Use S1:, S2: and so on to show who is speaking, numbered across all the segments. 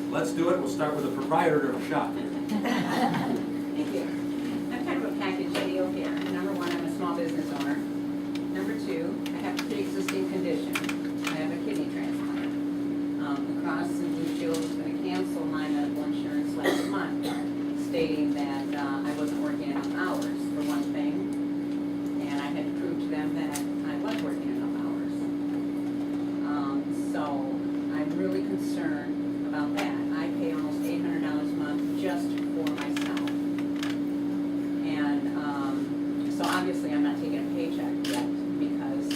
S1: let's do it. We'll start with the proprietor of the shop.
S2: Thank you. I'm kind of a package deal here. Number one, I'm a small business owner. Number two, I have a pre-existing condition. I have a kidney transplant. The Cross and Blue Shield was going to cancel my medical insurance last month, stating that I wasn't working enough hours, for one thing, and I had to prove to them that I was working enough hours. So I'm really concerned about that. I pay almost $800 a month just for myself. And so obviously I'm not taking a paycheck yet, because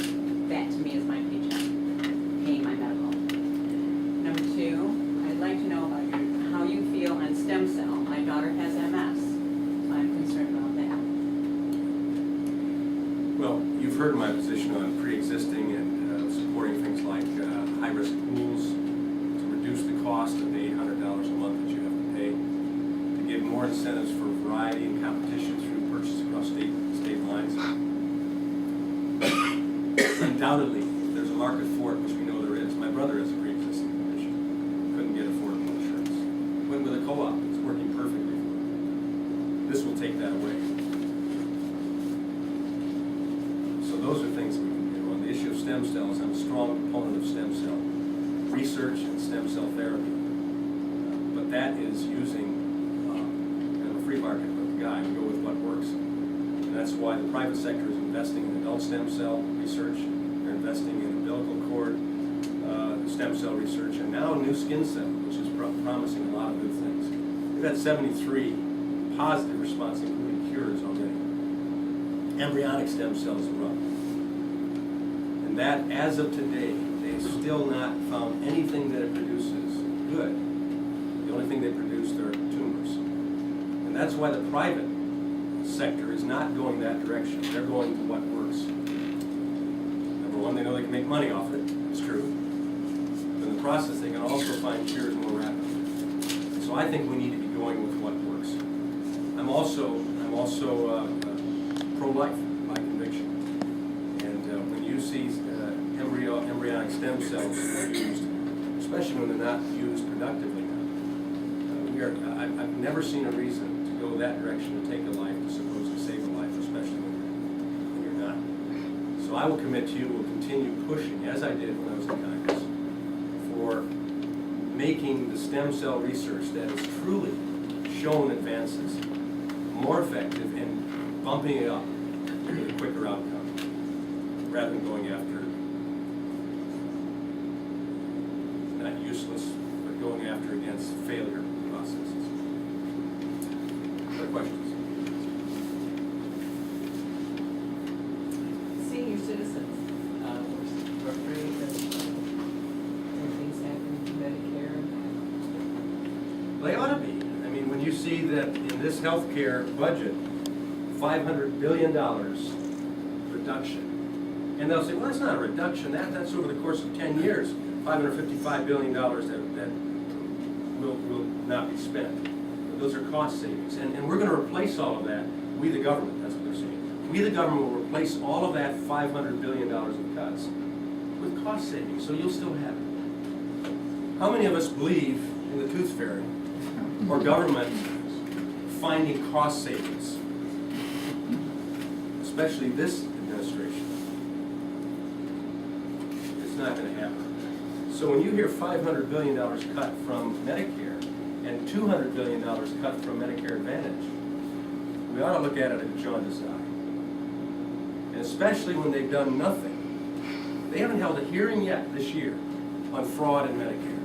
S2: that to me is my paycheck, paying my medical. Number two, I'd like to know about how you feel on stem cell. My daughter has MS, so I'm concerned about that.
S1: Well, you've heard my position on pre-existing and supporting things like high-risk pools to reduce the cost of the $800 a month that you have to pay, to give more incentives for variety and competition through purchase across state lines. Undoubtedly, there's a market for it, which we know there is. My brother has a pre-existing condition. Couldn't get affordable insurance. Went with a co-op. It's working perfectly for him. This will take that away. So those are things that we can do. On the issue of stem cells, I'm a strong proponent of stem cell research and stem cell therapy. But that is using kind of a free market guy to go with what works. And that's why the private sector is investing in adult stem cell research. They're investing in umbilical cord stem cell research, and now new skin cell, which is promising a lot of good things. We've had 73 positive responses, including cures already. Embryonic stem cells are up. And that, as of today, they've still not found anything that it produces good. The only thing they produce are tumors. And that's why the private sector is not going that direction. They're going to what works. Number one, they know they can make money off it. It's true. But in the process, they can also find cures more rapidly. So I think we need to be going with what works. I'm also pro-life by conviction. And when you see embryonic stem cells used, especially when they're not used productively now, I've never seen a reason to go that direction to take a life, to supposedly save a life, especially when you're not. So I will commit to you, will continue pushing, as I did when I was in Congress, for making the stem cell research that has truly shown advances more effective and bumping it up with a quicker outcome, rather than going after not useless, but going after against failure processes. Other questions?
S3: Senior citizens, we're afraid that things happen to Medicare.
S1: They ought to be. I mean, when you see that in this healthcare budget, $500 billion reduction, and they'll say, well, that's not a reduction. That's over the course of 10 years, $555 billion that will not be spent. But those are cost savings, and we're going to replace all of that. We, the government, that's what they're saying. We, the government, will replace all of that $500 billion of cuts with cost savings, so you'll still have it. How many of us believe in the tooth fairy or government finding cost savings, especially this administration? It's not going to happen. So when you hear $500 billion cut from Medicare and $200 billion cut from Medicare Advantage, we ought to look at it in a jaundiced eye. And especially when they've done nothing. They haven't held a hearing yet this year on fraud in Medicare.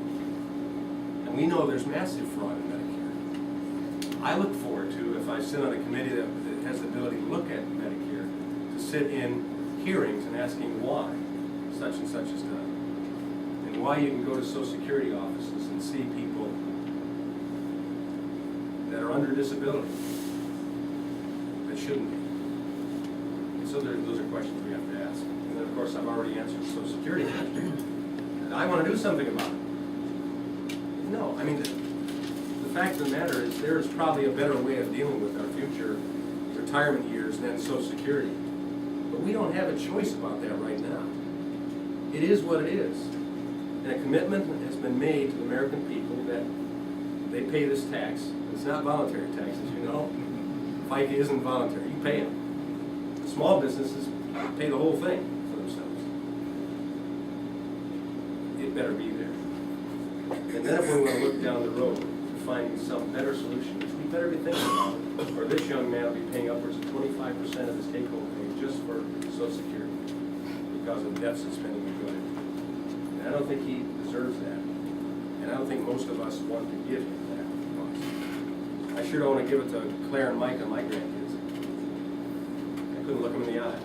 S1: And we know there's massive fraud in Medicare. I look forward to, if I sit on a committee that has the ability to look at Medicare, to sit in hearings and asking why such and such is done. And why you can go to Social Security offices and see people that are under disability that shouldn't be. And so those are questions we have to ask. And then, of course, I've already answered the Social Security question. And I want to do something about it. No, I mean, the fact of the matter is there is probably a better way of dealing with our future retirement years than Social Security. But we don't have a choice about that right now. It is what it is. And a commitment has been made to the American people that they pay this tax. It's not voluntary tax, as you know. FICA isn't voluntary, you pay it. Small businesses pay the whole thing for themselves. It better be there. And then if we want to look down the road to finding some better solution, which we better be thinking about, or this young man will be paying upwards of 25% of his take-home pay just for Social Security because of deficit spending we're doing. And I don't think he deserves that. And I don't think most of us want to give him that. I sure don't want to give it to Claire and Mike and my grandkids. I couldn't look them in the eye.